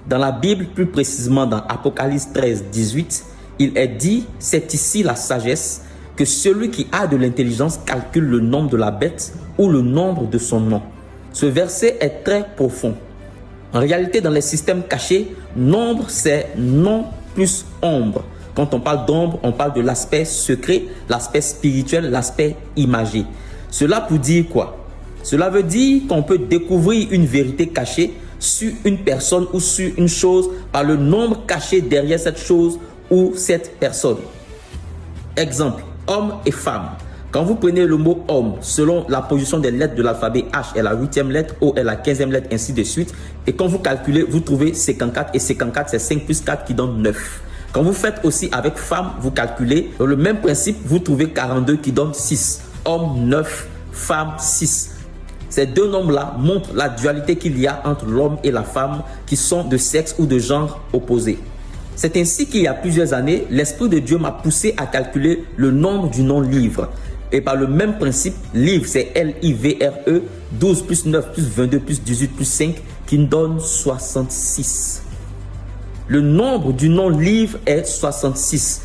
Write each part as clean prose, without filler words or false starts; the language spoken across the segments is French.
Dans la Bible, plus précisément dans Apocalypse 13, 18, il est dit, c'est ici la sagesse, que celui qui a de l'intelligence calcule le nombre de la bête ou le nombre de son nom. Ce verset est très profond. En réalité, dans les systèmes cachés, nombre, c'est nom plus ombre. Quand on parle d'ombre, on parle de l'aspect secret, l'aspect spirituel, l'aspect imagé. Cela pour dire quoi? Cela veut dire qu'on peut découvrir une vérité cachée sur une personne ou sur une chose par le nombre caché derrière cette chose ou cette personne. Exemple, homme et femme. Quand vous prenez le mot homme, selon la position des lettres de l'alphabet, H est la 8e lettre, O est la 15e lettre, ainsi de suite. Et quand vous calculez, vous trouvez 54 et 54, c'est 5 plus 4 qui donne 9. Quand vous faites aussi avec femme, vous calculez, dans le même principe, vous trouvez 42 qui donne 6. Homme 9, femme 6. Ces deux nombres-là montrent la dualité qu'il y a entre l'homme et la femme qui sont de sexe ou de genre opposé. C'est ainsi qu'il y a plusieurs années, l'Esprit de Dieu m'a poussé à calculer le nombre du nom livre. Et par le même principe, livre c'est L-I-V-R-E, 12 plus 9 plus 22 plus 18 plus 5 qui donne 66. Le nombre du nom livre est 66.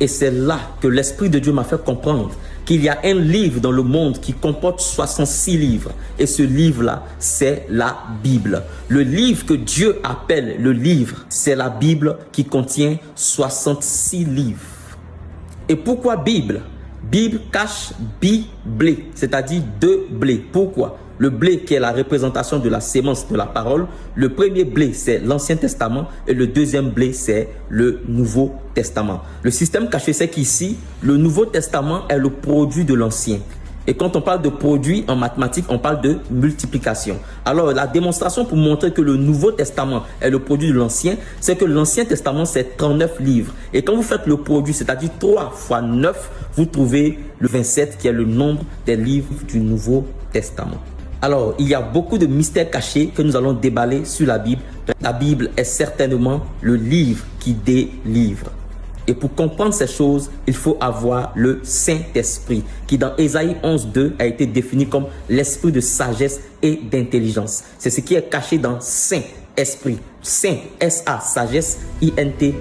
Et c'est là que l'Esprit de Dieu m'a fait comprendre qu'il y a un livre dans le monde qui comporte 66 livres. Et ce livre-là, c'est la Bible. Le livre que Dieu appelle le livre, c'est la Bible qui contient 66 livres. Et pourquoi Bible? Bible cache bi-blé, c'est-à-dire deux blés. Pourquoi? Le blé qui est la représentation de la sémence de la parole. Le premier blé, c'est l'Ancien Testament et le deuxième blé, c'est le Nouveau Testament. Le système caché, c'est qu'ici, le Nouveau Testament est le produit de l'Ancien. Et quand on parle de produit en mathématiques, on parle de multiplication. Alors, la démonstration pour montrer que le Nouveau Testament est le produit de l'Ancien, c'est que l'Ancien Testament, c'est 39 livres. Et quand vous faites le produit, c'est-à-dire 3 fois 9, vous trouvez le 27 qui est le nombre des livres du Nouveau Testament. Alors, il y a beaucoup de mystères cachés que nous allons déballer sur la Bible. La Bible est certainement le livre qui délivre. Et pour comprendre ces choses, il faut avoir le Saint-Esprit, qui dans Ésaïe 11.2 a été défini comme l'esprit de sagesse et d'intelligence. C'est ce qui est caché dans Saint-Esprit. Saint, S-A, sagesse, I-N-T.